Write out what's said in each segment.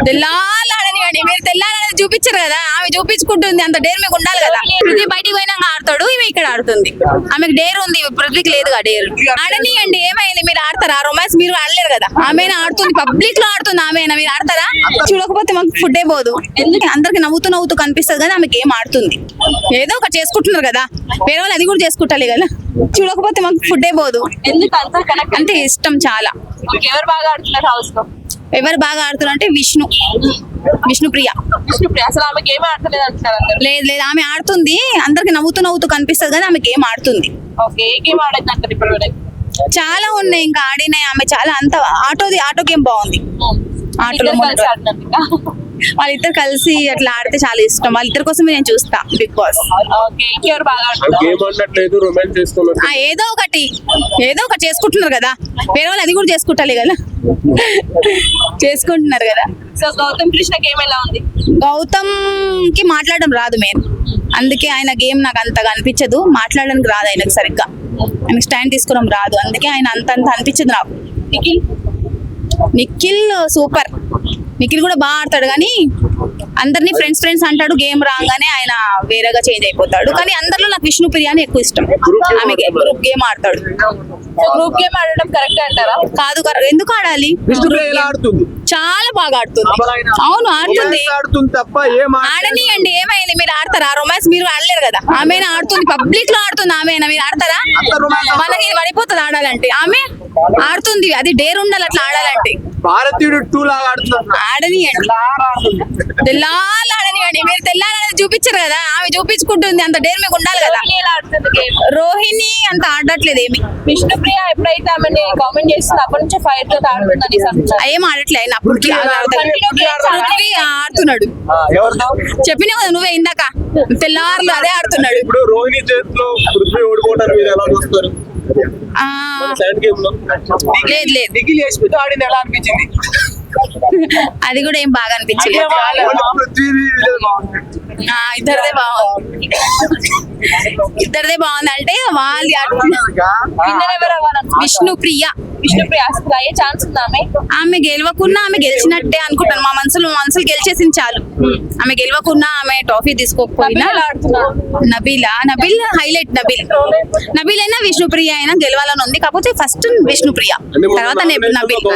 తెల్లాలని మీరు తెల్లాలని చూపించారు కదా, ఆమె చూపించుకుంటుంది, అంత డేర్ మీకు ఉండాలి కదా. పృథ్వీ బయటికి పోయినాక ఆడతాడు, ఈమె ఇక్కడ ఆడుతుంది. ఆమెకు డేర్ ఉంది, పృథ్వీకి లేదుగా డేర్. ఆడనియండి, ఏమైంది? మీరు ఆడతారా రొమాన్స్? మీరు ఆడలేరు కదా. ఆమె ఆడుతుంది, పబ్లిక్ లో ఆడుతుంది. ఆమె మీరు ఆడతారా? చూడకపోతే మాకు ఫుడ్ పోదు. ఎందుకు అందరికి నవ్వుతూ నవ్వుతూ కనిపిస్తుంది కానీ ఆమెకి ఏం ఆడుతుంది? ఏదో ఒక చేసుకుంటున్నారు కదా, వేరే వాళ్ళు అది కూడా చేసుకుంటాలి కదా. చూడకపోతే మాకు ఫుడ్ పోదు. ఎందుకు అంత కనెక్ట్? అంటే ఇష్టం చాలా. ఎవరు బాగా ఆడుతున్నారు హౌస్ లో? ఎవరు బాగా ఆడుతున్నారు అంటే విష్ణుప్రియ. విష్ణుప్రియ అసలు ఆమెకి ఏమీ ఆడతలేదు అంటున్నారు అందరు. లేదు ఆమె ఆడుతుంది, అందరికి నవ్వుతూ నవ్వుతూ కనిపిస్తుంది కానీ ఆమెకి ఏం ఆడుతుంది? ఓకే, ఏ గేమ్ ఆడద్దు అంటారు ఇప్పుడు? చాలా ఉన్నాయి ఇంకా ఆడినాయి ఆమె చాలా. అంత ఆటో గేమ్ బాగుంది. ఆటోలో వాళ్ళిద్దరు కలిసి అట్లా ఆడితే చాలా ఇష్టం. వాళ్ళిద్దరి కోసం నేను చూస్తా బిగ్ బాస్. ఓకే, ఇంకెవరు బాగా ఆడుతున్నారు? ఏదో ఒకటి చేసుకుంటున్నారు కదా, వేరే వాళ్ళు అది కూడా చేసుకుంటాలి కదా. చేసుకుంటున్నారు కదా. సో గౌతమ్ కృష్ణ గేమ్ ఎలా ఉంది? గౌతమ్ కి మాట్లాడడం రాదు మెయిన్, అందుకే ఆయన గేమ్ నాకు అంతగా అనిపించదు. మాట్లాడడానికి రాదు ఆయనకు సరిగ్గా, ఆయనకు స్టాండ్ తీసుకోవడం రాదు, అందుకే ఆయన అంత అనిపించదు నాకు. నిఖిల్ సూపర్. నిఖిల్ కూడా బాగా ఆడతాడు కానీ అందరినీ ఫ్రెండ్స్ అంటాడు. గేమ్ రాగానే ఆయన వేరేగా చేంజ్ అయిపోతాడు. కానీ అందరిలో నాకు విష్ణుప్రియ అని ఎక్కువ ఇష్టం. ఆమె గ్రూప్ గేమ్ ఆడతాడు. గ్రూప్ గేమ్ ఆడడం కరెక్ట్ అంటారా? కాదు, ఎందుకు ఆడాలి? చాలా బాగా ఆడుతుంది. అవును ఆడుతుంది. ఆడనియండి, ఏమైంది? మీరు ఆడతారా రొమాన్స్? మీరు ఆడలేరు కదా. ఆమె ఆడుతుంది, పబ్లిక్ లో ఆడుతుంది. ఆమె మీరు ఆడతారా? మనకి పడిపోతుంది ఆడాలంటే. ఆమె ఆడుతుంది, అది డేర్ ఉండాలి అట్లా ఆడాలంటే. భారతీయుడు 2 లాగా ఆడుతున్నారు. ఆడనియండి, ఆడనియండి. మీరు తెల్లాలని చూపించారు కదా, ఆమె చూపించుకుంటుంది, అంత డేర్ మీకు ఉండాలి కదా. రోహిణి అంత ఆడట్లేదు ఏమి. విష్ణుప్రియ ఎప్పుడైతే ఆమె కామెంట్ చేస్తుంది అప్పటి నుంచి ఫైర్ తో ఆడుతుందని ఏం ఆడట్లే ఆయన. అప్పటికి ఆడుతున్నాడు. చెప్పినా కదా నువ్వే ఇందాక, తెల్లారులు అదే ఆడుతున్నాడు. ఇప్పుడు రోహిణి చేతిలో పృథ్వీ ఓడిపోవటారు, మీరు ఎలా చూస్తారు? లేదు నిఖిల్ యశ్మితో ఆడింది ఎలా అనిపించింది? అది కూడా ఏం బాగా అనిపించలేదు. ఇద్దరిదే బాగుంది అంటే వాళ్ళు విష్ణుప్రియ అసలు అయ్యే ఛాన్స్ ఉందా? ఆమె గెలవకున్నా ఆమె గెలిచినట్టే అనుకుంటాను. మా మనసులు గెలిచేసింది చాలు. ఆమె గెలవకున్నా ఆమె ట్రోఫీ తీసుకోకపోయినా. నబీల్ హైలైట్. నబీల్ అయినా విష్ణుప్రియ అయినా గెలవాలని ఉంది, కాకపోతే ఫస్ట్ విష్ణుప్రియ, తర్వాత నబీల్.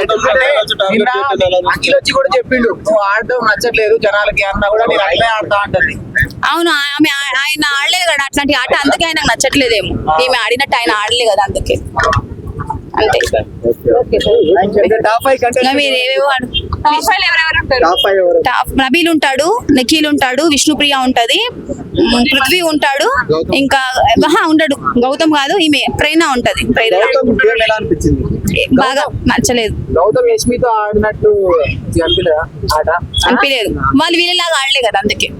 వచ్చి కూడా చెప్పిండు నువ్వు ఆడడం నచ్చట్లేదు జనాలకి అన్నా కూడా నేను అట్లే ఆడతా అంటది. అవును, ఆయన ఆడలేదు కదా అట్లాంటి ఆట, అందుకే ఆయనకు నచ్చట్లేదేమో. ఈమె ఆడినట్టు ఆయన ఆడలే కదా, అందుకే అంతే. నబీల్ ఉంటాడు, నిఖిల్ ఉంటాడు, విష్ణుప్రియ ఉంటది, పృథ్వీ ఉంటాడు, ఇంకా ఉండడు గౌతమ్ కాదు, ఈమె ప్రేరణ ఉంటది. బాగా నచ్చలేదు. గౌతమ్ యశ్మితో ఆడినట్టు అనిపించలేదు. వాళ్ళు వీళ్ళలాగా ఆడలే కదా, అందుకే.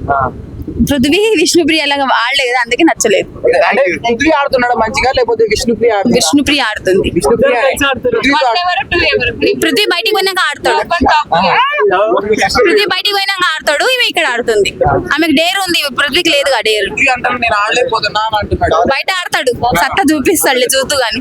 పృథ్వీ విష్ణుప్రియ లాగా ఆడలే కదా, అందుకే నచ్చలేదు. పృథ్వీ ఆడుతున్నాడు మంచిగా, లేకపోతే విష్ణుప్రియ ఆడుతుంది. పృథ్వీ బయటికి పోయినాక ఆడతాడు, ఈమె ఇక్కడ ఆడుతుంది. ఆమెకు డేర్ ఉంది, పృథ్వీకి లేదుగా డేర్. నేను ఆడలేకపోతున్నా బయట ఆడతాడు, సత్తా చూపిస్తాడు చూస్తూ గాని.